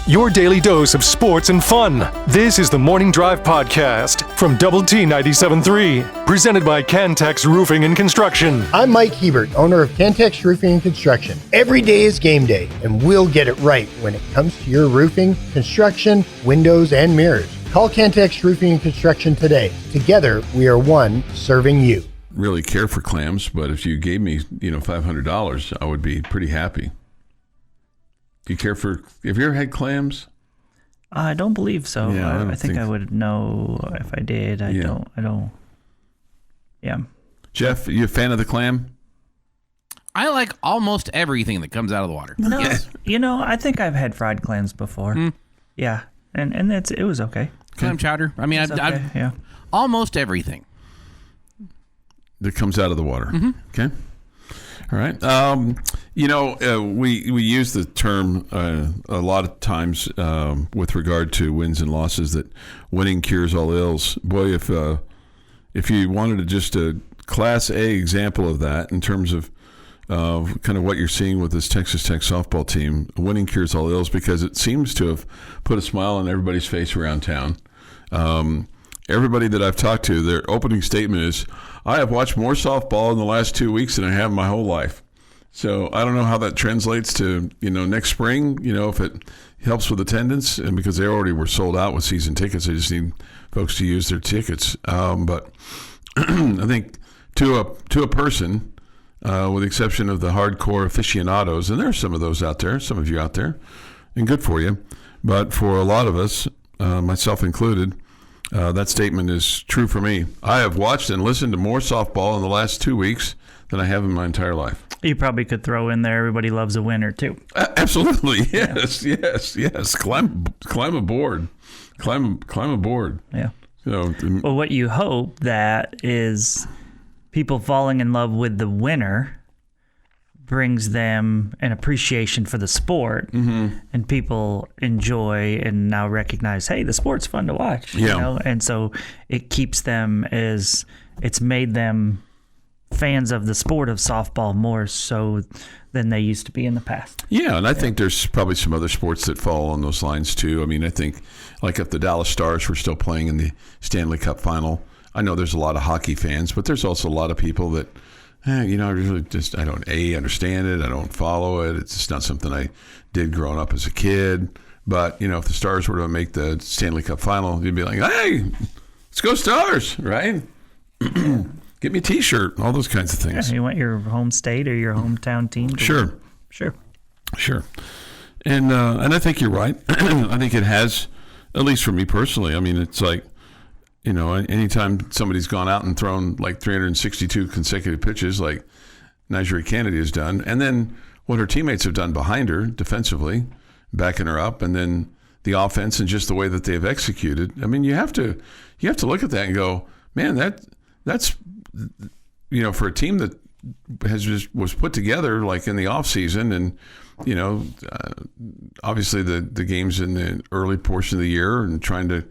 your daily dose of sports and fun. This is the Morning Drive Podcast from Double T 97.3, presented by Cantex Roofing and Construction. I'm Mike Hebert, owner of Cantex Roofing and Construction. Every day is game day, and we'll get it right when it comes to your roofing, construction, windows, and mirrors. Call Cantex Roofing and Construction today. Together, we are one serving you. Really care for clams, but if you gave me, $500, I would be pretty happy. Do you care for? Have you ever had clams? I don't believe so. Yeah, I think I would know if I did. I don't. Yeah. Jeff, are you a fan of the clam? I like almost everything that comes out of the water. No, Yes. I think I've had fried clams before. Yeah, and it was okay. Clam chowder. I mean, Yeah. almost everything That comes out of the water. Okay. All right. We use the term a lot of times with regard to wins and losses that winning cures all ills. Boy, if you wanted just a Class A example of that in terms of kind of what you're seeing with this Texas Tech softball team, winning cures all ills, because it seems to have put a smile on everybody's face around town. Everybody that I've talked to, their opening statement is, I have watched more softball in the last 2 weeks than I have my whole life. So I don't know how that translates to, next spring, if it helps with attendance, and because they already were sold out with season tickets, they just need folks to use their tickets. But I think to a person, with the exception of the hardcore aficionados, and there are some of those out there, some of you out there, and good for you. But for a lot of us, myself included, that statement is true for me. I have watched and listened to more softball in the last 2 weeks than I have in my entire life. You probably could throw in there, everybody loves a winner too. Absolutely. Yes. Climb aboard. Climb aboard. Yeah. Well, what you hope that is people falling in love with the winner brings them an appreciation for the sport, and people enjoy and now recognize, hey, the sport's fun to watch. Yeah. And so it keeps them it's made them fans of the sport of softball more so than they used to be in the past. Yeah, and I think there's probably some other sports that fall on those lines too. I mean, I think like if the Dallas Stars were still playing in the Stanley Cup final, I know there's a lot of hockey fans, but there's also a lot of people that I really I don't understand it. I don't follow it. It's just not something I did growing up as a kid. But, if the Stars were to make the Stanley Cup final, you'd be like, hey, let's go Stars, right? Get me a T-shirt, all those kinds of things. Yeah, you want your home state or your hometown team to Sure. win? Sure. And I think you're right. I think it has, at least for me personally, I mean, it's like, anytime somebody's gone out and thrown like 362 consecutive pitches like Najee Kennedy has done, and then what her teammates have done behind her defensively, backing her up, and then the offense and just the way that they've executed. I mean, you have to look at that and go, man, that's for a team that was put together like in the off season, and obviously the games in the early portion of the year and trying to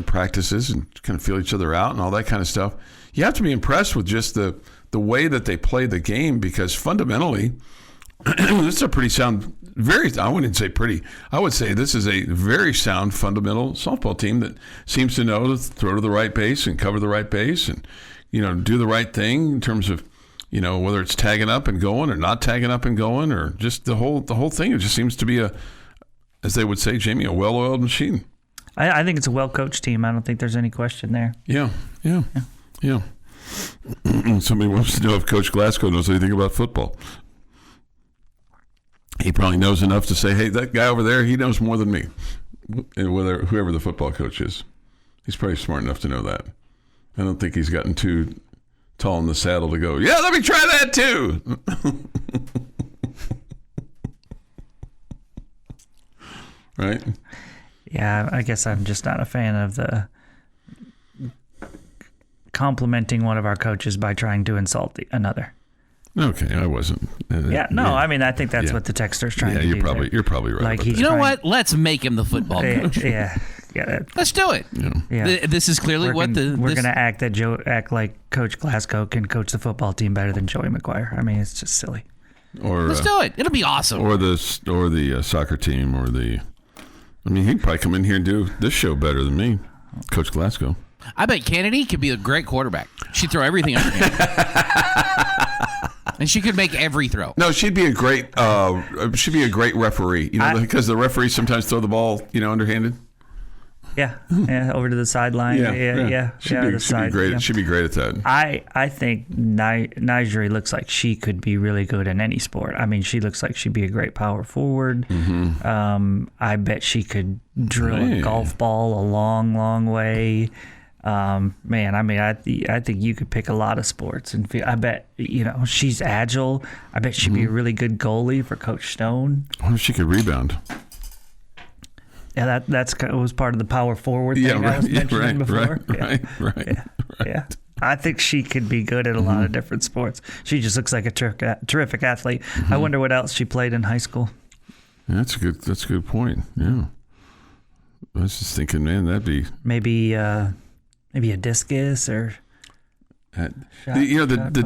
practices and kind of feel each other out and all that kind of stuff. You have to be impressed with just the way that they play the game, because fundamentally, this is a pretty sound, I wouldn't say pretty, I would say this is a very sound fundamental softball team that seems to know to throw to the right base and cover the right base and, do the right thing in terms of, whether it's tagging up and going or not tagging up and going, or just the whole thing. It just seems to be as they would say, Jamie, a well-oiled machine. I think it's a well-coached team. I don't think there's any question there. Yeah. Somebody wants to know if Coach Glasgow knows anything about football. He probably knows enough to say, hey, that guy over there, he knows more than me. And whoever the football coach is, he's probably smart enough to know that. I don't think he's gotten too tall in the saddle to go, yeah, let me try that too. Right? Yeah, I guess I'm just not a fan of the complimenting one of our coaches by trying to insult another. Okay, I wasn't. I mean, I think that's what the texter's trying to do. You're probably right. Like, about you know what? Let's make him the football coach. Yeah. Let's do it. Yeah. This is clearly we're going to act like Coach Glasgow can coach the football team better than Joey McGuire. I mean, it's just silly. Or let's do it. It'll be awesome. Or the soccer team, or the I mean, he'd probably come in here and do this show better than me, Coach Glasgow. I bet Kennedy could be a great quarterback. She'd throw everything underhand. And she could make every throw. No, she'd be a great referee. You know, because the referees sometimes throw the ball, underhanded. Yeah, over to the sideline. She'd be great at that. I think Nigeri looks like she could be really good in any sport. I mean, she looks like she'd be a great power forward. Mm-hmm. I bet she could drill a golf ball a long, long way. Man, I mean, I think you could pick a lot of sports, and I bet she's agile. I bet she'd be a really good goalie for Coach Stone. I wonder if she could rebound. Yeah, that was part of the power forward thing I was mentioning before. Right. I think she could be good at a lot of different sports. She just looks like a terrific athlete. I wonder what else she played in high school. Yeah, that's a good point. Yeah, I was just thinking, man, that'd be maybe a discus or the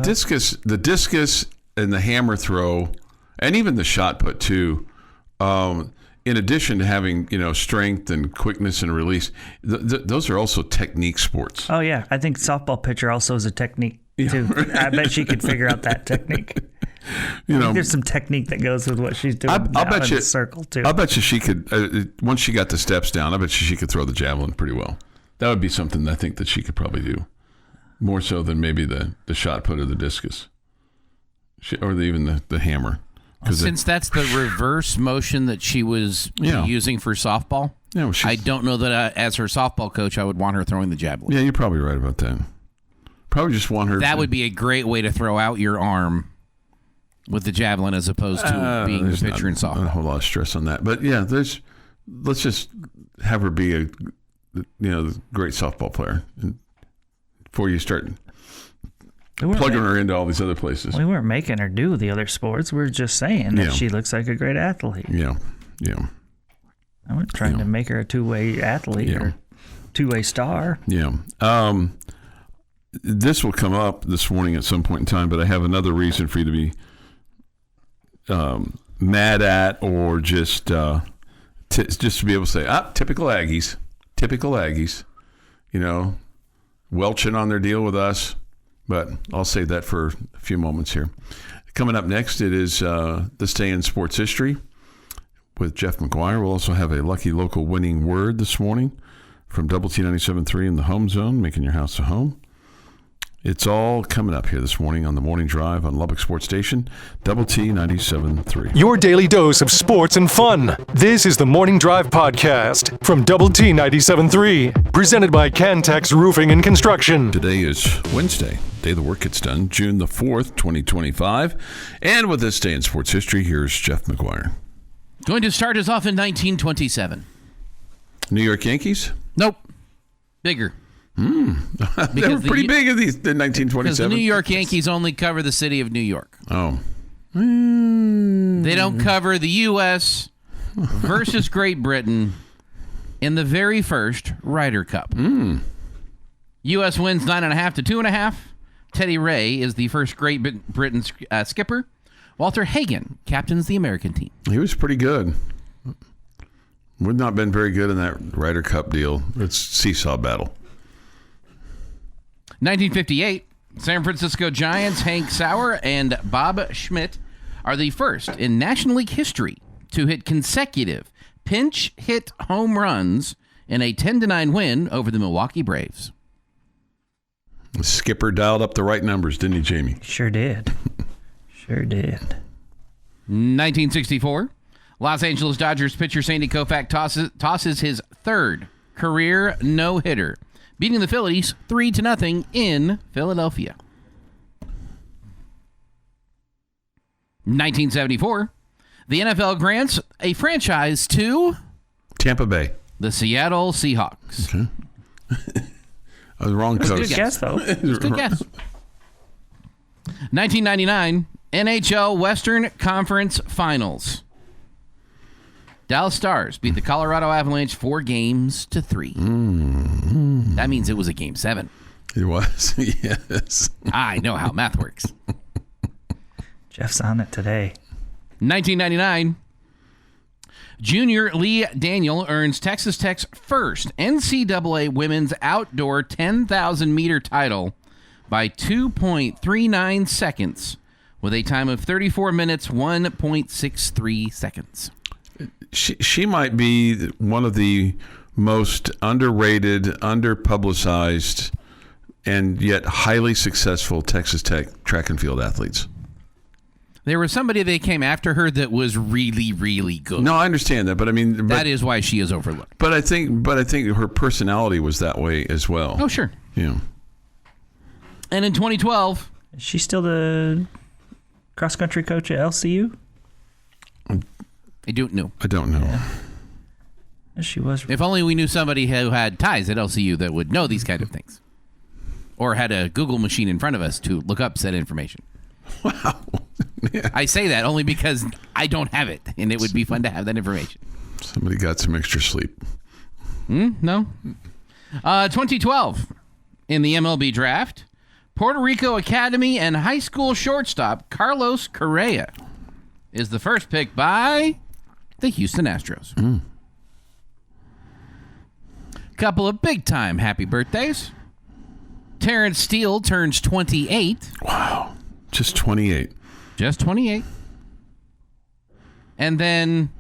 discus and the hammer throw, and even the shot put too. In addition to having strength and quickness and release, those are also technique sports. Oh yeah, I think softball pitcher also is a technique too. I bet she could figure out that technique. There's some technique that goes with what she's doing. I'll bet you the circle too. I'll bet you she could. Once she got the steps down, I bet you she could throw the javelin pretty well. That would be something I think that she could probably do, more so than maybe the shot put or the discus, or even the hammer. Since that's the reverse motion that she was using for softball, I don't know that as her softball coach, I would want her throwing the javelin. Yeah, you're probably right about that. Probably just want her. That would be a great way to throw out your arm with the javelin as opposed to being the pitcher in softball. Not a whole lot of stress on that, but yeah, let's just have her be a great softball player before you start plugging her into all these other places. We weren't making her do the other sports. We were just saying that she looks like a great athlete. Yeah. I wasn't trying to make her a two-way athlete or two-way star. Yeah. This will come up this morning at some point in time, but I have another reason for you to be mad at, or just to be able to say, typical Aggies, welching on their deal with us. But I'll save that for a few moments here. Coming up next, it is This Day in Sports History with Jeff McGuire. We'll also have a lucky local winning word this morning from Double T 97.3 in the home zone, making your house a home. It's all coming up here this morning on the Morning Drive on Lubbock Sports Station, Double T 97.3. Your daily dose of sports and fun. This is the Morning Drive podcast from Double T 97.3, presented by Cantex Roofing and Construction. Today is Wednesday, day the work gets done, June the 4th, 2025. And with This Day in Sports History, here's Jeff McGuire. Going to start us off in 1927. New York Yankees? Nope. Bigger. They were pretty big in 1927. Because the New York Yankees only cover the city of New York. Oh. They don't cover the U.S. versus Great Britain in the very first Ryder Cup. U.S. wins 9.5 to 2.5. Teddy Ray is the first Great Britain skipper. Walter Hagen captains the American team. He was pretty good. Would not have been very good in that Ryder Cup deal. It's seesaw battle. 1958, San Francisco Giants' Hank Sauer and Bob Schmidt are the first in National League history to hit consecutive pinch hit home runs in a 10-9 win over the Milwaukee Braves. The skipper dialed up the right numbers, didn't he, Jamie? Sure did. 1964, Los Angeles Dodgers pitcher Sandy Koufax tosses his third career no-hitter, beating the Phillies 3-0 in Philadelphia. 1974, the NFL grants a franchise to Tampa Bay, the Seattle Seahawks. Okay. I was wrong. That's a good guess, though. It's a good guess. 1999, NHL Western Conference Finals. Dallas Stars beat the Colorado Avalanche 4-3. That means it was a Game 7. It was, yes. I know how math works. Jeff's on it today. 1999, Junior Lee Daniel earns Texas Tech's first NCAA women's outdoor 10,000-meter title by 2.39 seconds with a time of 34 minutes, 1.63 seconds. She might be one of the most underrated, underpublicized, and yet highly successful Texas Tech track and field athletes. There was somebody that came after her that was really, really good. No, I understand that, but I mean, that is why she is overlooked. But I think her personality was that way as well. Oh, sure. Yeah. And in 2012, is she still the cross country coach at LCU? I don't know. Yeah. She was. If only we knew somebody who had ties at LCU that would know these kind of things, or had a Google machine in front of us to look up said information. Wow. Yeah. I say that only because I don't have it, and it would be fun to have that information. Somebody got some extra sleep. No. 2012, in the MLB draft, Puerto Rico Academy and high school shortstop Carlos Correa is the first pick by the Houston Astros. Couple of big-time happy birthdays. Terrence Steele turns 28. Wow. Just 28. Just 28. And then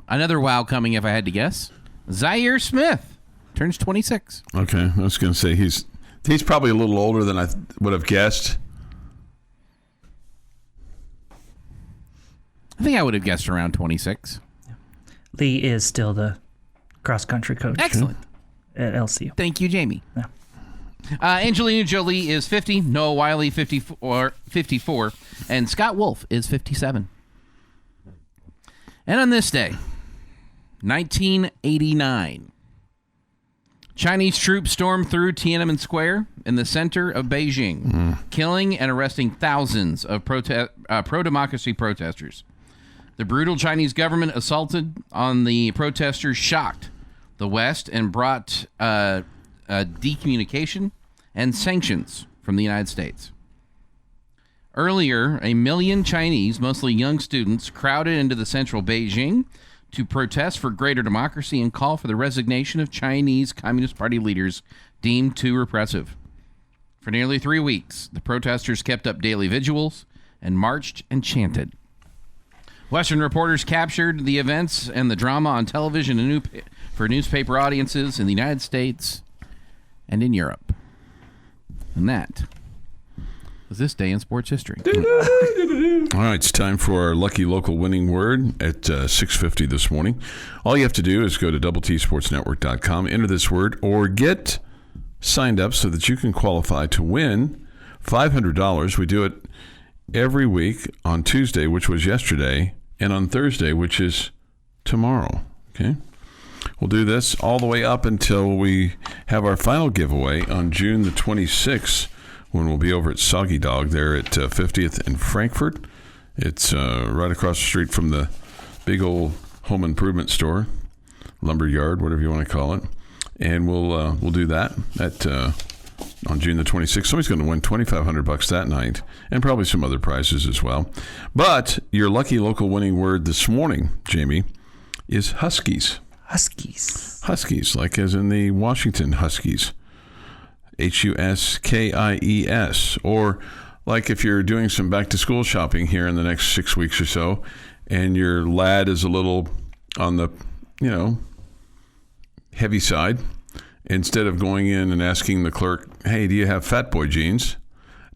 another wow coming, if I had to guess. Zaire Smith turns 26. Okay. I was going to say he's probably a little older than I would have guessed. I think I would have guessed around 26. Lee is still the cross country coach. Excellent. At LCU. Thank you, Jamie. Yeah. Angelina Jolie is 50, Noah Wiley 54, and Scott Wolf is 57. And on this day, 1989, Chinese troops stormed through Tiananmen Square in the center of Beijing, killing and arresting thousands of pro-democracy protesters. The brutal Chinese government assaulted on the protesters, shocked the West, and brought decommunication and sanctions from the United States. Earlier, 1 million Chinese, mostly young students, crowded into the central Beijing to protest for greater democracy and call for the resignation of Chinese Communist Party leaders deemed too repressive. For nearly 3 weeks, the protesters kept up daily vigils and marched and chanted. Western reporters captured the events and the drama on television and for newspaper audiences in the United States and in Europe. And that was this day in sports history. All right, it's time for our lucky local winning word at 6:50 this morning. All you have to do is go to doubleTSportsNetwork.com, enter this word, or get signed up so that you can qualify to win $500. We do it every week on Tuesday, which was yesterday, and on Thursday, which is tomorrow. Okay? We'll do this all the way up until we have our final giveaway on June the 26th, when we'll be over at Soggy Dog there at 50th and Frankfurt. It's right across the street from the big old home improvement store, lumber yard, whatever you want to call it. And we'll do that on June the 26th. Somebody's going to win $2,500 that night, and probably some other prizes as well. But your lucky local winning word this morning, Jamie, is Huskies. Huskies, like as in the Washington Huskies. Huskies. Or like if you're doing some back-to-school shopping here in the next 6 weeks or so, and your lad is a little on the, heavy side, instead of going in and asking the clerk, hey, do you have Fat Boy jeans?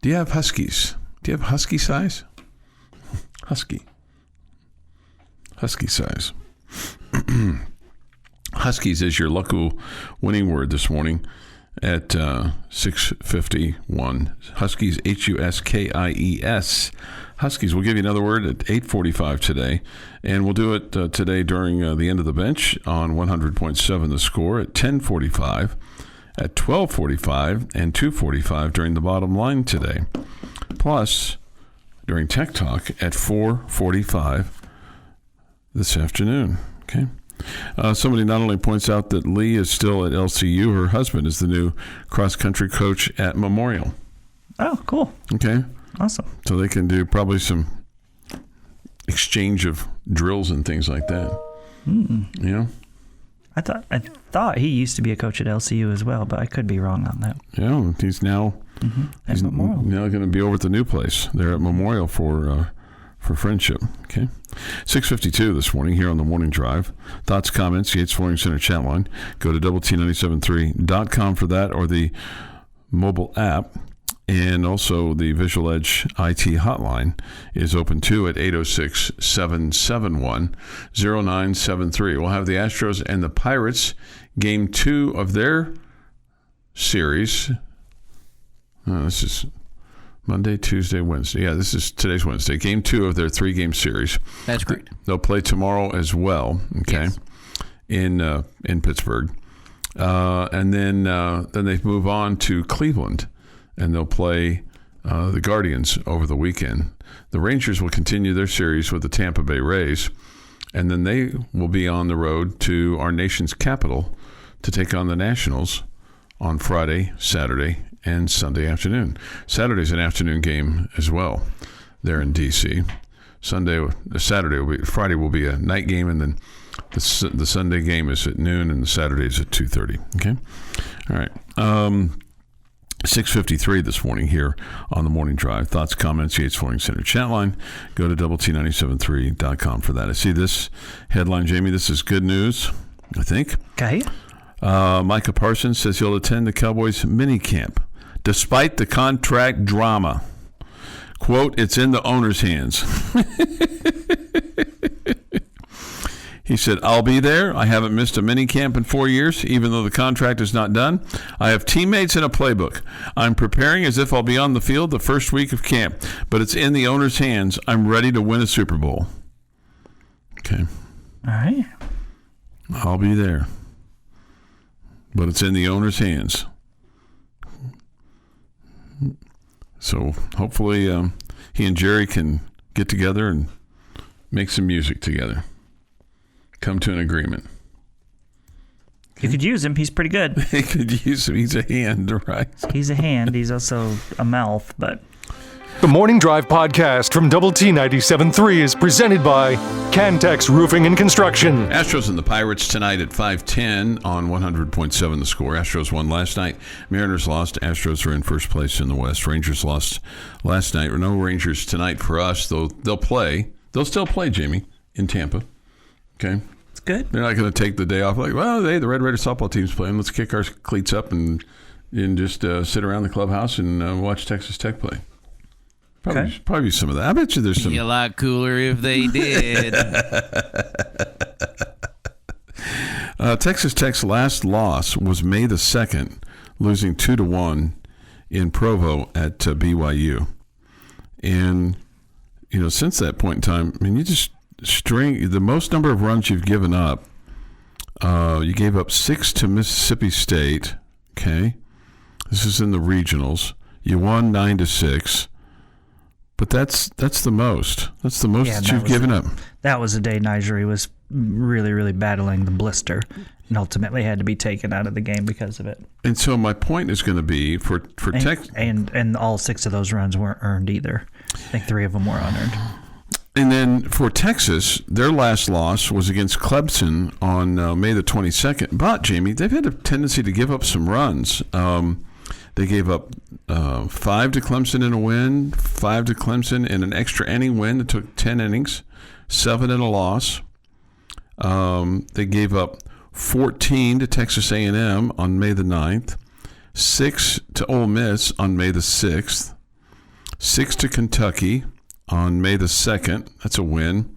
Do you have Huskies? Do you have Husky size? Husky size. Huskies is your local winning word this morning at 6:51. Huskies, Huskies. Huskies. We'll give you another word at 8:45 today, and we'll do it today during the end of the bench on 100.7 The Score at 10:45, at 12:45, and 2:45 during the bottom line today. Plus, during Tech Talk at 4:45 this afternoon. Okay. Somebody not only points out that Lee is still at LCU, her husband is the new cross-country coach at Memorial. Oh, cool. Okay. Awesome. So they can do probably some exchange of drills and things like that. Yeah. I thought he used to be a coach at LCU as well, but I could be wrong on that. Yeah, he's now he's now going to be over at the new place there at Memorial for Friendship. Okay, 6:52 this morning here on the Morning Drive. Thoughts, comments, Yates Flooring Center chat line. Go to WT973.com for that, or the mobile app. And also the Visual Edge IT hotline is open too at 806-771-0973. We'll have the Astros and the Pirates game 2 of their series. This is Monday, Tuesday, Wednesday. Yeah, this is today's Wednesday. Game 2 of their 3-game series. That's great. They'll play tomorrow as well. Okay, yes. in Pittsburgh, and then they move on to Cleveland. And they'll play the Guardians over the weekend. The Rangers will continue their series with the Tampa Bay Rays, and then they will be on the road to our nation's capital to take on the Nationals on Friday, Saturday, and Sunday afternoon. Saturday's an afternoon game as well there in D.C. Friday will be a night game, and then the Sunday game is at noon, and the Saturday is at 2:30. Okay? All right. 6:53 this morning here on the Morning Drive. Thoughts, comments, Yates Flooring Center chat line. Go to WT973.com for that. I see this headline, Jamie. This is good news, I think. Okay. Micah Parsons says he'll attend the Cowboys mini camp despite the contract drama. Quote, it's in the owner's hands. He said, I'll be there. I haven't missed a mini camp in 4 years, even though the contract is not done. I have teammates and a playbook. I'm preparing as if I'll be on the field the first week of camp, but it's in the owner's hands. I'm ready to win a Super Bowl. Okay. All right. I'll be there, but it's in the owner's hands. So hopefully he and Jerry can get together and make some music together. Come to an agreement. You could use him. He's pretty good. They could use him. He's a hand, right? He's a hand. He's also a mouth, but... The Morning Drive podcast from Double T 97.3 is presented by Cantex Roofing and Construction. Astros and the Pirates tonight at 5:10 on 100.7 The Score. Astros won last night. Mariners lost. Astros are in first place in the West. Rangers lost last night. No Rangers tonight for us, though they'll play. They'll still play, Jamie, in Tampa. Okay? It's good. They're not going to take the day off like, well, the Red Raider softball team's playing. Let's kick our cleats up and just sit around the clubhouse and watch Texas Tech play. Probably some of that. I bet you there's some. Be a lot cooler if they did. Texas Tech's last loss was May the 2nd, losing 2-1 in Provo at BYU. And, since that point in time, I mean, you just string the most number of runs you've given up. You gave up 6 to Mississippi State. Okay. This is in the regionals. You won 9-6. But that's the most. That's the most that you've given up. That was the day Nigeria was really, really battling the blister and ultimately had to be taken out of the game because of it. And so my point is going to be for Texas. And all 6 of those runs weren't earned either. I think 3 of them were unearned. And then for Texas, their last loss was against Clemson on May the 22nd. But, Jamie, they've had a tendency to give up some runs. They gave up 5 to Clemson in a win, 5 to Clemson in an extra inning win that took 10 innings, 7 in a loss. They gave up 14 to Texas A&M on May the 9th, 6 to Ole Miss on May the 6th, 6 to Kentucky on May the 2nd. That's a win.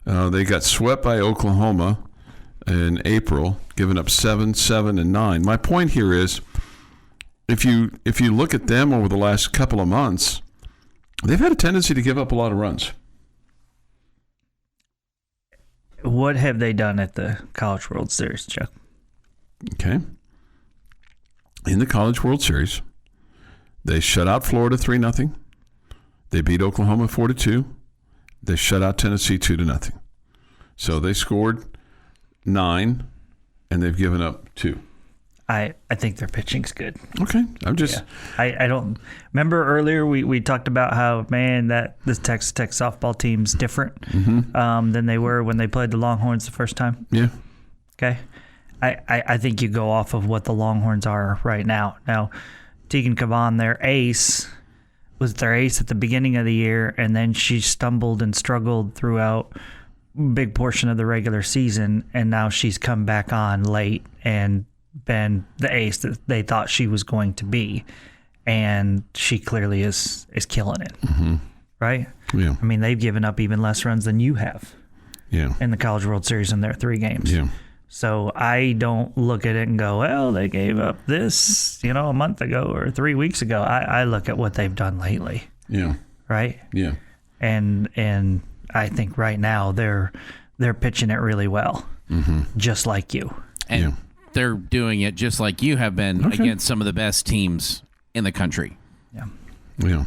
They got swept by Oklahoma in April, giving up 7, 7, and 9. My point here is, if you look at them over the last couple of months, they've had a tendency to give up a lot of runs. What have they done at the College World Series, Chuck? Okay. In the College World Series, they shut out Florida 3-0. They beat Oklahoma 4-2. They shut out Tennessee 2-0. So they scored 9, and they've given up 2. I think their pitching's good. Okay, I'm just. I don't remember earlier we talked about how that this Texas Tech softball team's different than they were when they played the Longhorns the first time. Yeah. Okay. I think you go off of what the Longhorns are right now. Now, Tegan Caban, their ace, was their ace at the beginning of the year, and then she stumbled and struggled throughout a big portion of the regular season, and now she's come back on late and been the ace that they thought she was going to be, and she clearly is killing it. Right? Yeah. I mean, they've given up even less runs than you have in the College World Series in their 3 games. Yeah. So I don't look at it and go, well, they gave up this, a month ago or 3 weeks ago. I look at what they've done lately. Yeah. Right? Yeah. And I think right now they're pitching it really well, just like you. And they're doing it just like you have been against some of the best teams in the country. Yeah. Yeah.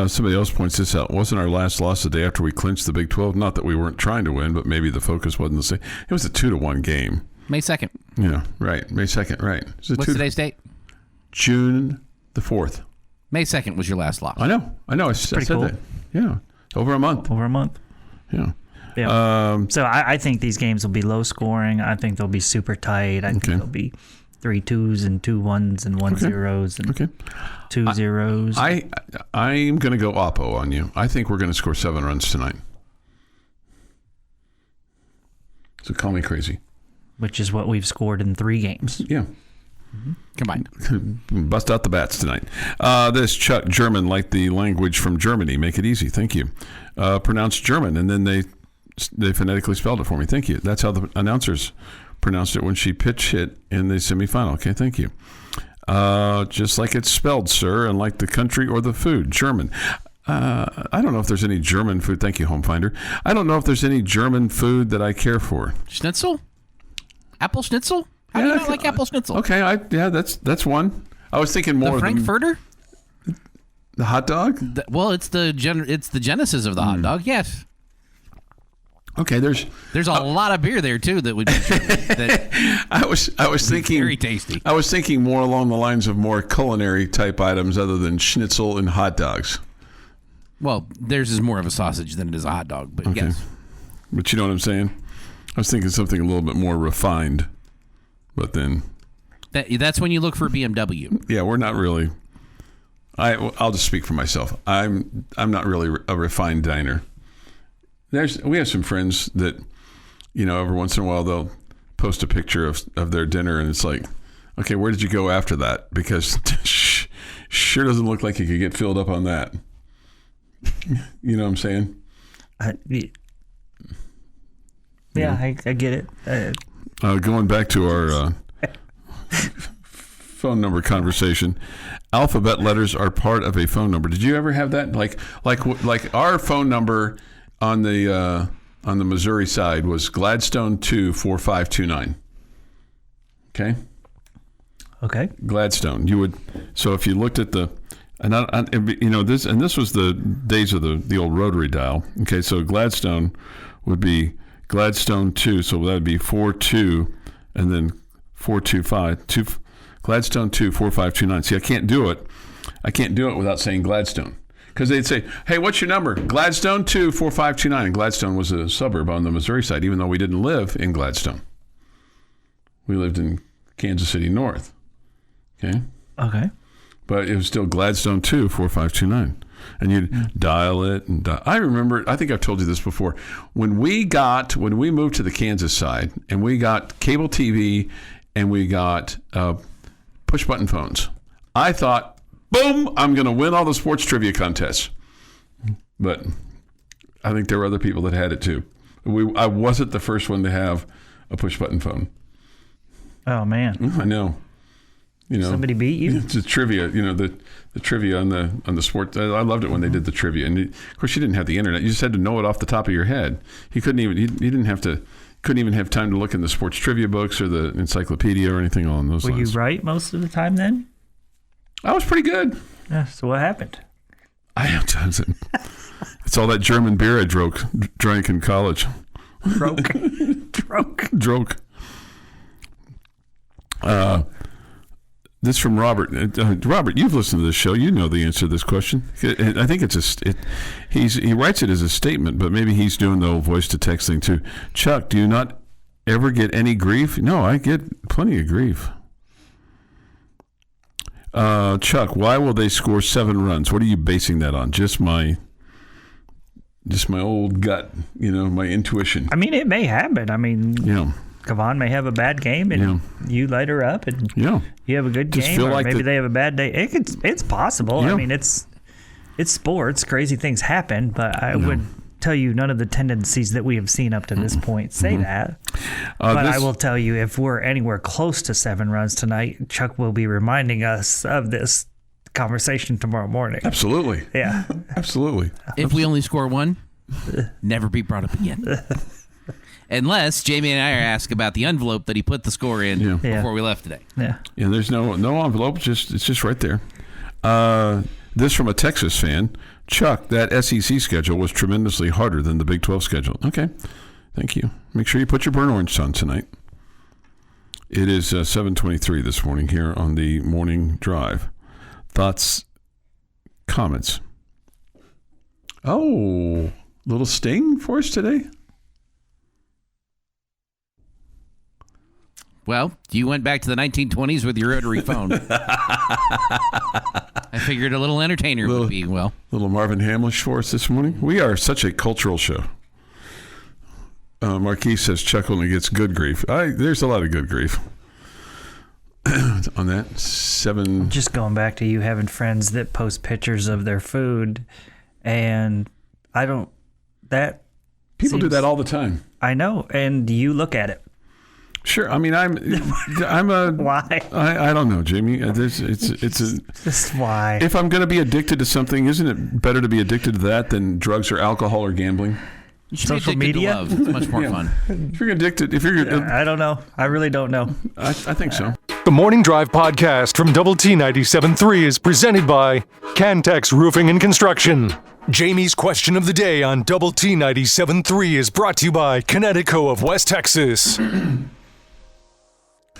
Somebody else points this out. Wasn't our last loss the day after we clinched the Big 12? Not that we weren't trying to win, but maybe the focus wasn't the same. It was a 2-1 game. May 2nd. Yeah, right. May 2nd, right. What's today's date? June the 4th. May 2nd was your last loss. I know. I said cool. that. Yeah. Over a month. Yeah. Yeah. So I think these games will be low scoring. I think they'll be super tight. I think they'll be 3 2s and 2 1s and 1 0s and 2 0s. I'm going to go oppo on you. I think we're going to score 7 runs tonight. So call me crazy. Which is what we've scored in 3 games. Yeah. Combined. Bust out the bats tonight. This Chuck German, like the language from Germany. Make it easy. Thank you. Pronounce German, and then they phonetically spelled it for me. Thank you. That's how the announcers pronounced it when she pitch hit in the semifinal. Okay, thank you. Just like it's spelled, sir, and like the country or the food, German. I don't know if there's any German food. Thank you, Home Finder. I don't know if there's any German food that I care for. Schnitzel? Apple schnitzel? How do you not like apple schnitzel? Okay, that's one. I was thinking more the Frankfurter? The hot dog? It's the genesis of the hot dog. Yes. Okay, there's a lot of beer there too that would be that I was thinking very tasty. I was thinking more along the lines of more culinary type items other than schnitzel and hot dogs. Well, theirs is more of a sausage than it is a hot dog, but yes. But you know what I'm saying? I was thinking something a little bit more refined. But then that's when you look for BMW. Yeah, we're not really. I'll just speak for myself. I'm not really a refined diner. We have some friends that, every once in a while they'll post a picture of their dinner, and it's like, okay, where did you go after that? Because sure doesn't look like you could get filled up on that. You know what I'm saying? I get it. Going back to our phone number conversation, alphabet letters are part of a phone number. Did you ever have that? Like our phone number on the Missouri side was Gladstone 24529. Okay. Gladstone. You would. So if you looked at the, this was the days of the old rotary dial. Okay, so Gladstone would be Gladstone 2, so that would be 42, and then 425. Gladstone 2 4529. See, I can't do it without saying Gladstone, because they'd say, "Hey, what's your number?" Gladstone 2 4529. And Gladstone was a suburb on the Missouri side, even though we didn't live in Gladstone. We lived in Kansas City North. Okay. But it was still Gladstone 2 4529. And you'd dial it. I remember, I think I've told you this before, when we moved to the Kansas side and we got cable TV and we got push button phones, I thought, boom, I'm going to win all the sports trivia contests. But I think there were other people that had it too. I wasn't the first one to have a push button phone. Oh, man. I know. Somebody beat you? It's a trivia, the trivia on the sport. I loved it when they did the trivia. And of course, you didn't have the internet. You just had to know it off the top of your head. You couldn't even have time to look in the sports trivia books or the encyclopedia or anything along those lines. Were you right most of the time then? I was pretty good. Yeah, so what happened? It's all that German beer I drank in college. Droke. This from Robert. Robert, you've listened to this show. You know the answer to this question. I think he writes it as a statement, but maybe he's doing the old voice to text thing too. Chuck, do you not ever get any grief? No, I get plenty of grief. Chuck, why will they score 7 runs? What are you basing that on? Just my old gut, my intuition. I mean, it may happen. I mean, Kavan may have a bad game, and you light her up, and you have a good game, or like maybe they have a bad day. It's possible. I mean, it's sports. Crazy things happen, but I would tell you none of the tendencies that we have seen up to this point say that. But I will tell you, if we're anywhere close to 7 runs tonight, Chuck will be reminding us of this conversation tomorrow morning. Absolutely. Yeah. Absolutely. If we only score 1, never be brought up again. Unless Jamie and I are asked about the envelope that he put the score in before we left today. Yeah. Yeah. There's no envelope. It's just right there. This from a Texas fan. Chuck, that SEC schedule was tremendously harder than the Big 12 schedule. Okay. Thank you. Make sure you put your burnt orange on tonight. It is 7:23 this morning here on the morning drive. Thoughts, comments? Oh, little sting for us today? Well, you went back to the 1920s with your rotary phone. I figured a little entertainer would be, Little Marvin Hamlish for us this morning. We are such a cultural show. Marquis says Chuck only gets good grief. There's a lot of good grief on that. 7. Just going back to you having friends that post pictures of their food, and people do that all the time. I know, and you look at it. Sure. I mean, I'm a. Why? I don't know, Jamie. It's just why. If I'm going to be addicted to something, isn't it better to be addicted to that than drugs or alcohol or gambling? Social media? To love. It's much more fun. If you're addicted, I don't know. I really don't know. I think so. The Morning Drive podcast from Double T 97.3 is presented by Cantex Roofing and Construction. Jamie's question of the day on Double T 97.3 is brought to you by Connecticut of West Texas.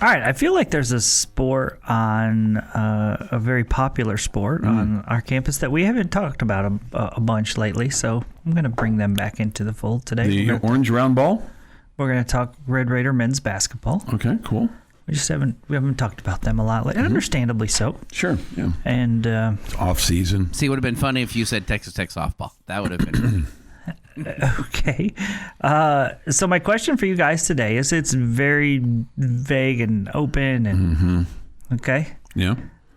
All right, I feel like there's a sport on a very popular sport on our campus that we haven't talked about a bunch lately, so I'm going to bring them back into the fold today. The orange round ball? We're going to talk Red Raider men's basketball. Okay, cool. We haven't talked about them a lot lately, understandably so. Sure, yeah. And it's off season. See, it would have been funny if you said Texas Tech softball. That would have been Okay. So my question for you guys today is, it's very vague and open and okay? Yeah.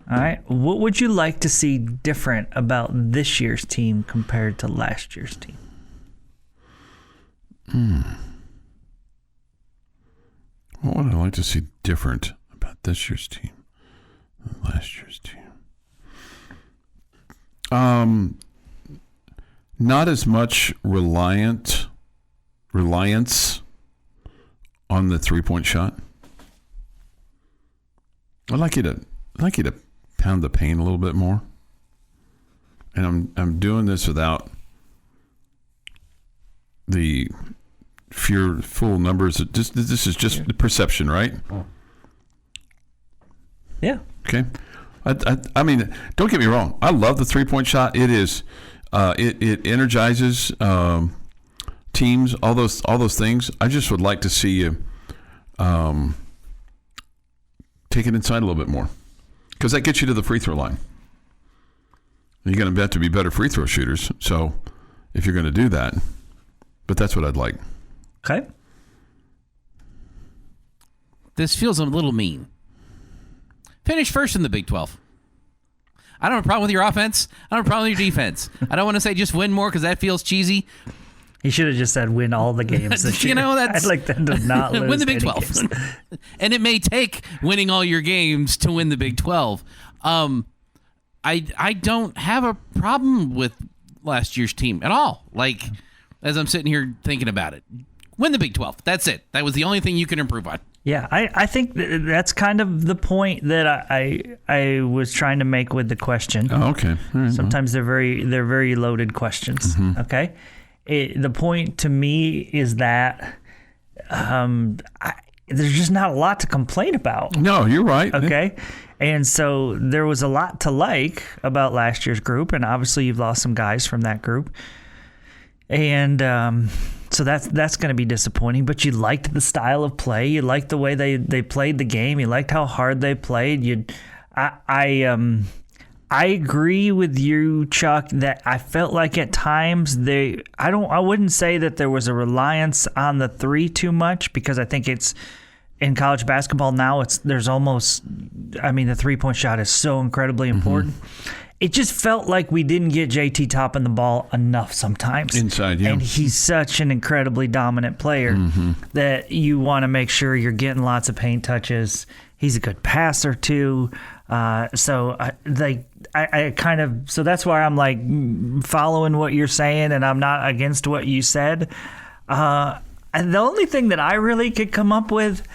All right. What would you like to see different about this year's team compared to last year's team? What would I like to see different about this year's team than last year's team? Not as much reliance on the 3-point shot. I'd like you to pound the paint a little bit more. And I'm doing this without the full numbers. This is just the perception, right? Yeah. Okay. I mean, don't get me wrong. I love the 3-point shot. It is. It energizes teams. All those things. I just would like to see you take it inside a little bit more, because that gets you to the free throw line. You're going to have to be better free throw shooters. So if you're going to do that, but that's what I'd like. Okay. This feels a little mean. Finish first in the Big 12. I don't have a problem with your offense. I don't have a problem with your defense. I don't want to say just win more because that feels cheesy. He should have just said win all the games this year. That's, I'd like them to not lose win the Big 12. And it may take winning all your games to win the Big 12. I don't have a problem with last year's team at all. Like, as I'm sitting here thinking about it, win the Big 12. That's it. That was the only thing you can improve on. Yeah, I think that's kind of the point that I was trying to make with the question. Oh, okay. All right, sometimes they're very loaded questions. Mm-hmm. Okay, the point to me is that there's just not a lot to complain about. No, you're right. Okay. And so there was a lot to like about last year's group, and obviously you've lost some guys from that group. And so that's going to be disappointing, but you liked the style of play. You liked the way they played the game. You liked how hard they played. I agree with you, Chuck, that I felt like at times I wouldn't say that there was a reliance on the three too much, because I think it's in college basketball now the 3-point shot is so incredibly important. It just felt like we didn't get JT topping the ball enough sometimes. Inside, yeah. And he's such an incredibly dominant player that you want to make sure you're getting lots of paint touches. He's a good passer too. So that's why I'm like following what you're saying, and I'm not against what you said. And the only thing that I really could come up with,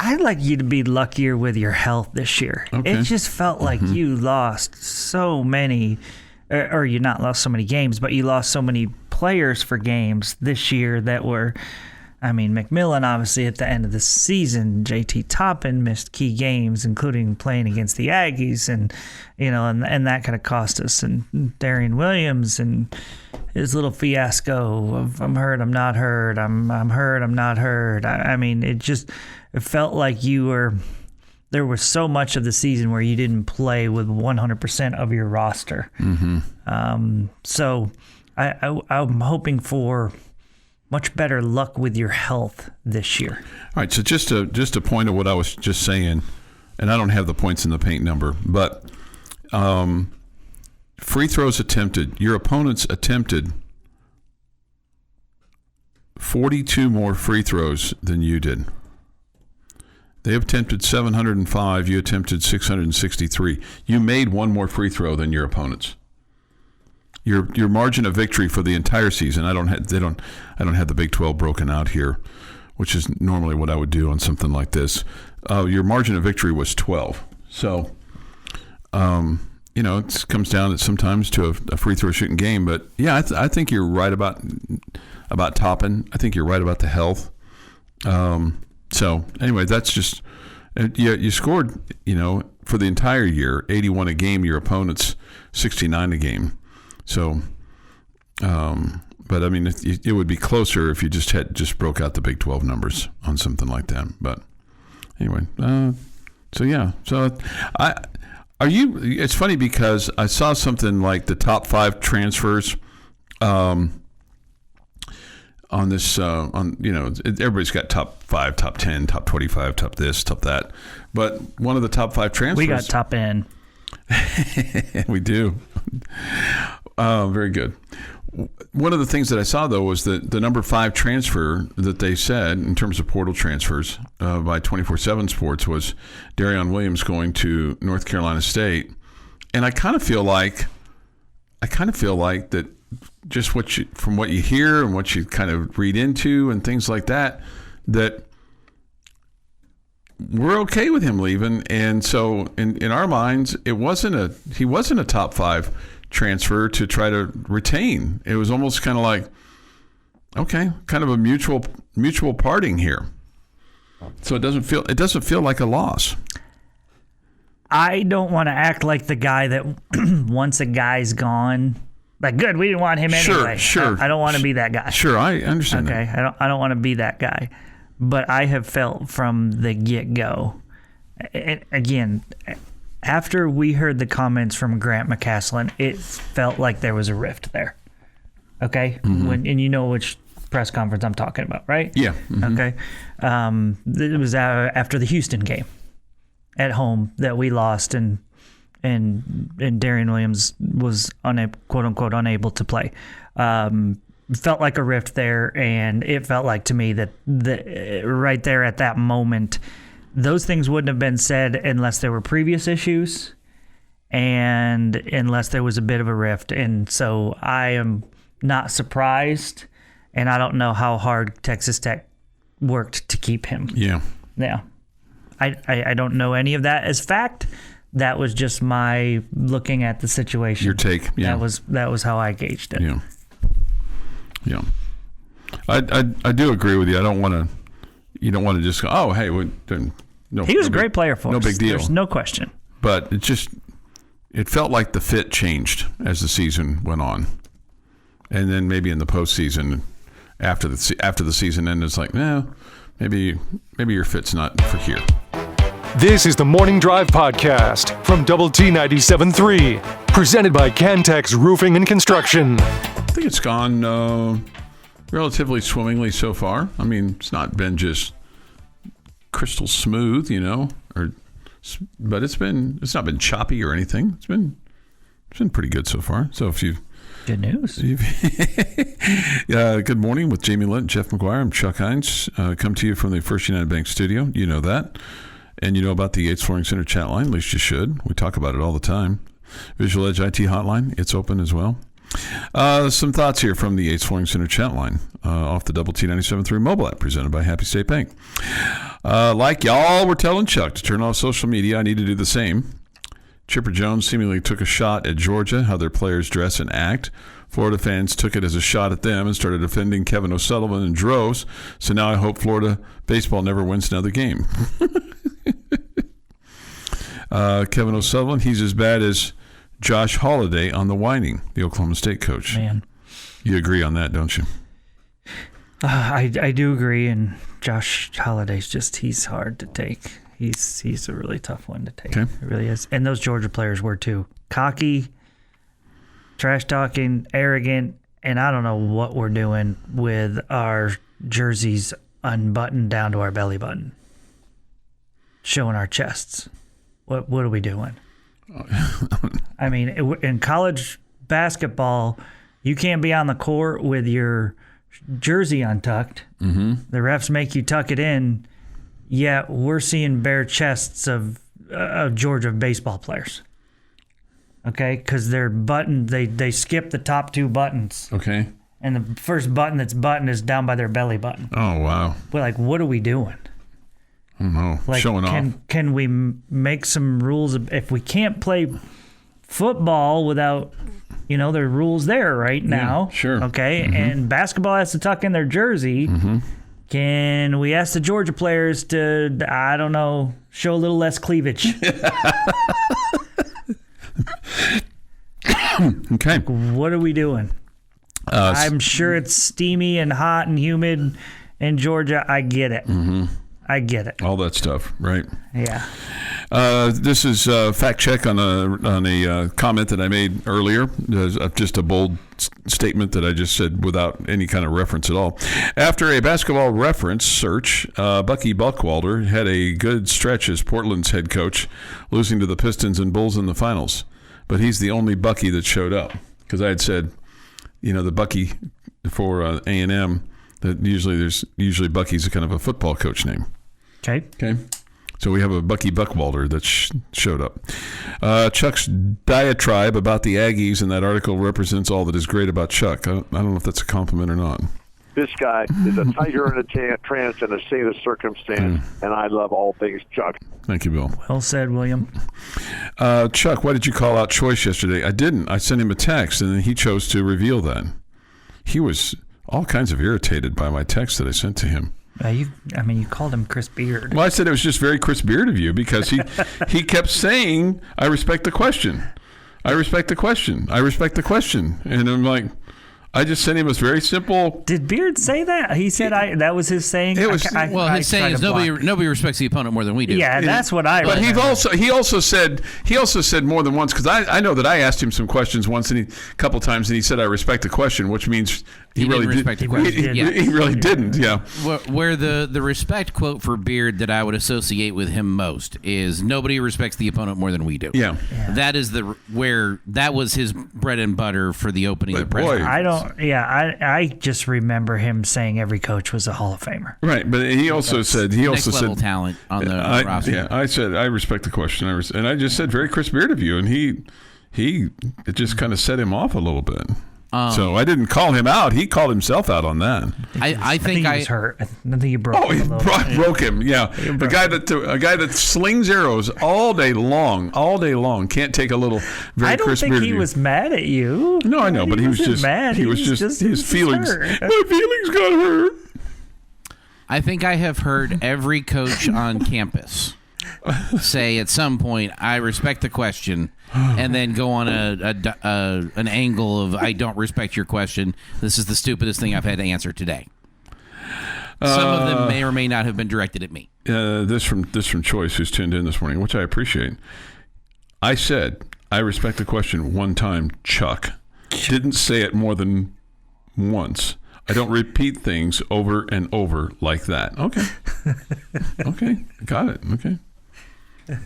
I'd like you to be luckier with your health this year. Okay. It just felt like you lost so many, or you not lost so many games, but you lost so many players for games this year that were, McMillan obviously at the end of the season, JT Toppin missed key games, including playing against the Aggies, and that could have cost us. And Darian Williams and his little fiasco of I'm hurt, I'm not hurt, I'm hurt, I'm not hurt. It felt like there was so much of the season where you didn't play with 100% of your roster. So I'm hoping for much better luck with your health this year. All right, so just a point of what I was just saying, and I don't have the points in the paint number, but free throws attempted. Your opponents attempted 42 more free throws than you did. They attempted 705. You attempted 663. You made one more free throw than your opponents. Your margin of victory for the entire season. I don't have the Big 12 broken out here, which is normally what I would do on something like this. Your margin of victory was 12. So, it comes down sometimes to a free throw shooting game. But yeah, I think you're right about Toppin. I think you're right about the health. So anyway, that's just you scored, for the entire year 81 a game. Your opponents 69 a game. So, but it would be closer if you just broke out the Big 12 numbers on something like that. But anyway, so yeah, it's funny because I saw something like the top 5 transfers, on this, everybody's got top 5, top 10, top 25, top this, top that. But one of the top 5 transfers. We got top N. We do. Very good. One of the things that I saw, though, was that the number 5 transfer that they said in terms of portal transfers by 24/7 Sports was Darian Williams going to North Carolina State. And I kind of feel like that just from what you hear and what you kind of read into and things like that we're okay with him leaving. And so in our minds, he wasn't a top 5 transfer to try to retain. It was almost kind of like, okay, kind of a mutual parting here. So it doesn't feel like a loss. I don't want to act like the guy that once a guy's gone, like, good, we didn't want him anyway. Sure. I don't want to be that guy. Sure, I understand. Okay, that. I don't want to be that guy. But I have felt from the get-go, again, after we heard the comments from Grant McCaslin, it felt like there was a rift there. Okay? And you know which press conference I'm talking about, right? Yeah. Okay. It was after the Houston game at home that we lost, and Darian Williams was quote unquote unable to play. Felt like a rift there, and it felt like to me that right there at that moment, those things wouldn't have been said unless there were previous issues and unless there was a bit of a rift. And so I am not surprised, and I don't know how hard Texas Tech worked to keep him. Yeah. I don't know any of that as fact. That was just my looking at the situation. Your take. Yeah. That was how I gauged it. Yeah. I do agree with you. I don't want to, you don't want to just go, oh, hey, no. He was a great player for us. No big deal. There's no question. But it felt like the fit changed as the season went on. And then maybe in the postseason, after the season ended, it's like, maybe your fit's not for here. This is the Morning Drive Podcast from Double T 97.3, presented by Cantex Roofing and Construction. I think it's gone relatively swimmingly so far. I mean, it's not been just crystal smooth, but it's not been choppy or anything. It's been pretty good so far. So if you've Good news. Good morning with Jamie Lent, Jeff McGuire. I'm Chuck Heinz. Come to you from the First United Bank studio. You know that. And you know about the Yates Flooring Center chat line. At least you should. We talk about it all the time. Visual Edge IT hotline. It's open as well. Some thoughts here from the Yates Flooring Center chat line off the Double T 97.3 mobile app presented by Happy State Bank. Like y'all were telling Chuck to turn off social media, I need to do the same. Chipper Jones seemingly took a shot at Georgia, how their players dress and act. Florida fans took it as a shot at them and started defending Kevin O'Sullivan in droves. So now I hope Florida baseball never wins another game. Kevin O'Sullivan, he's as bad as Josh Holiday on the whining, the Oklahoma State coach. Man. You agree on that, don't you? I do agree, and Josh Holiday's he's hard to take. He's a really tough one to take. Okay. It really is. And those Georgia players were too. Cocky, trash-talking, arrogant, and I don't know what we're doing with our jerseys unbuttoned down to our belly button, showing our chests. What are we doing? I mean, in college basketball, you can't be on the court with your jersey untucked. Mm-hmm. The refs make you tuck it in. Yet we're seeing bare chests of Georgia baseball players. Okay, because they're buttoned. They skip the top two buttons. Okay. And the first button that's buttoned is down by their belly button. Oh wow. We're what are we doing? I don't know. Showing off. Can we make some rules? If we can't play football without, there are rules there right now. Yeah, sure. Okay, mm-hmm. And basketball has to tuck in their jersey. Mm-hmm. Can we ask the Georgia players to, I don't know, show a little less cleavage? Okay. What are we doing? I'm sure it's steamy and hot and humid in Georgia. I get it. Mm-hmm. I get it. All that stuff, right? Yeah. This is a fact check on a comment that I made earlier. Just a bold statement that I just said without any kind of reference at all. After a basketball reference search, Bucky Buckwalter had a good stretch as Portland's head coach, losing to the Pistons and Bulls in the finals. But he's the only Bucky that showed up, because I had said, the Bucky for A&M, that usually Bucky's a kind of a football coach name. Okay. So we have a Bucky Buckwalter that showed up. Chuck's diatribe about the Aggies in that article represents all that is great about Chuck. I don't know if that's a compliment or not. This guy is a tiger in a trance and a state of circumstance, and I love all things Chuck. Thank you, Bill. Well said, William. Chuck, why did you call out Choice yesterday? I didn't. I sent him a text, and then he chose to reveal that. He was all kinds of irritated by my text that I sent to him. You called him Chris Beard. Well, I said it was just very Chris Beard of you, because he kept saying, I respect the question. I respect the question. I respect the question. And I'm like, I just sent him a very simple. Did Beard say that? He said that was his saying. It was his saying is nobody respects the opponent more than we do. Yeah, that's what I. But he also said more than once, because I know that I asked him some questions once and a couple times, and he said I respect the question, which means he really didn't respect the question. He really didn't. Yeah. Where the respect quote for Beard that I would associate with him most is nobody respects the opponent more than we do. Yeah. That is that was his bread and butter for the opening of the press conference. I just remember him saying every coach was a Hall of Famer. Right, but he also said next level talent on the roster. Yeah, I said I respect the question, and I just said very Chris Beard of you, and it just kind of set him off a little bit. So I didn't call him out. He called himself out on that. I think he was hurt. I think you broke him. Oh, he broke him. Yeah, a guy that slings arrows all day long, can't take a little. Very I don't Chris think Beard he was mad at you. No, I know, but he was just mad. He was just his feelings. hurt. My feelings got hurt. I think I have heard every coach on campus say at some point, "I respect the question," and then go on an angle of, "I don't respect your question. This is the stupidest thing I've had to answer today." Some of them may or may not have been directed at me. This from Choice, who's tuned in this morning, which I appreciate. I said, "I respect the question" one time, Chuck. Didn't say it more than once. I don't repeat things over and over like that. Okay. Okay. Got it. Okay.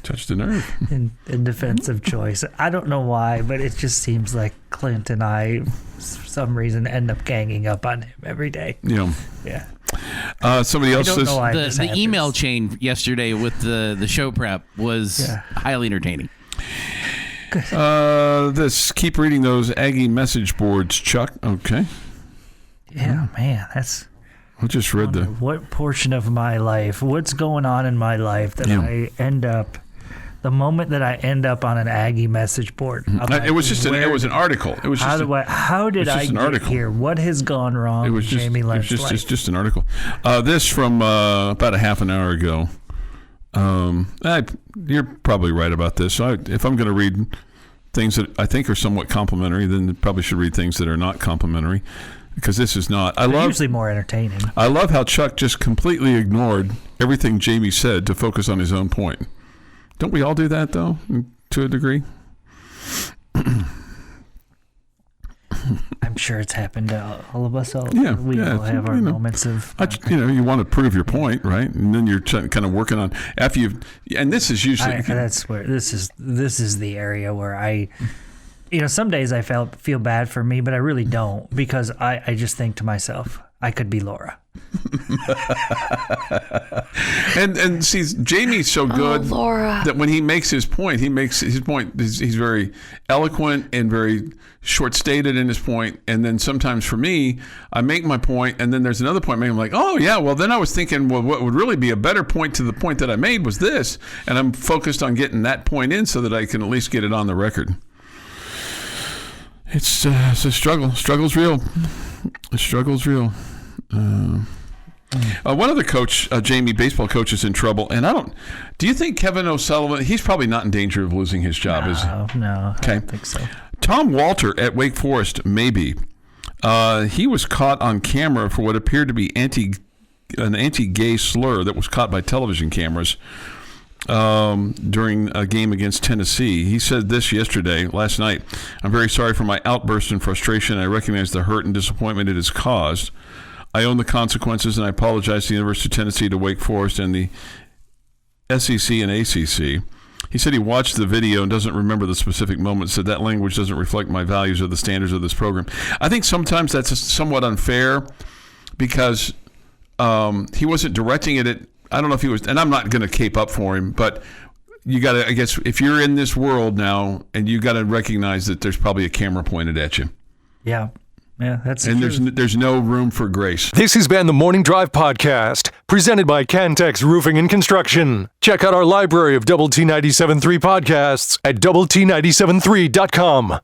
Touched the nerve. In defense of Choice, I don't know why, but it just seems like Clint and I, for some reason, end up ganging up on him every day. Yeah. Yeah. Somebody else says the email chain yesterday with the show prep was highly entertaining. Keep reading those Aggie message boards, Chuck. Okay. Yeah, man, that's. I just read what portion of my life, what's going on in my life that I end up, the moment that I end up on an Aggie message board. It was just it was an article. It was how did I get here? What has gone wrong with Jamie Lent's life? It's just an article. This from about a half an hour ago. You're probably right about this. If I'm going to read things that I think are somewhat complimentary, then I probably should read things that are not complimentary. Because this is not. They're usually more entertaining. I love how Chuck just completely ignored everything Jamie said to focus on his own point. Don't we all do that, though, to a degree? I'm sure it's happened to all of us. We all have our moments of. You want to prove your point, right? And then you're kind of working on after you've. And this is usually. That's where this is the area where I. Some days I feel bad for me, but I really don't, because I just think to myself, I could be Laura. and see, Jamie's so good that when he makes his point, he's very eloquent and very short-stated in his point. And then sometimes for me, I make my point, and then there's another point I'm like, oh, yeah, well, then I was thinking, well, what would really be a better point to the point that I made was this. And I'm focused on getting that point in so that I can at least get it on the record. It's a struggle. Struggle's real. The struggle's real. One other coach, Jamie, baseball coach, is in trouble. And do you think Kevin O'Sullivan, he's probably not in danger of losing his job, is he? No, okay. I don't think so. Tom Walter at Wake Forest, maybe. He was caught on camera for what appeared to be an anti-gay slur that was caught by television cameras during a game against Tennessee. He said this last night. "I'm very sorry for my outburst and frustration. I recognize the hurt and disappointment it has caused. I own the consequences, and I apologize to the University of Tennessee, to Wake Forest, and the SEC and ACC." He said he watched the video and doesn't remember the specific moment, said that language doesn't reflect my values or the standards of this program. I think sometimes that's somewhat unfair because he wasn't directing it at, I don't know if he was, and I'm not going to cape up for him, but you got to, I guess, if you're in this world now, and you got to recognize that there's probably a camera pointed at you. Yeah. Yeah, that's and there's no room for grace. This has been the Morning Drive Podcast, presented by Cantex Roofing and Construction. Check out our library of Double T 97.3 podcasts at doublet97.3.com.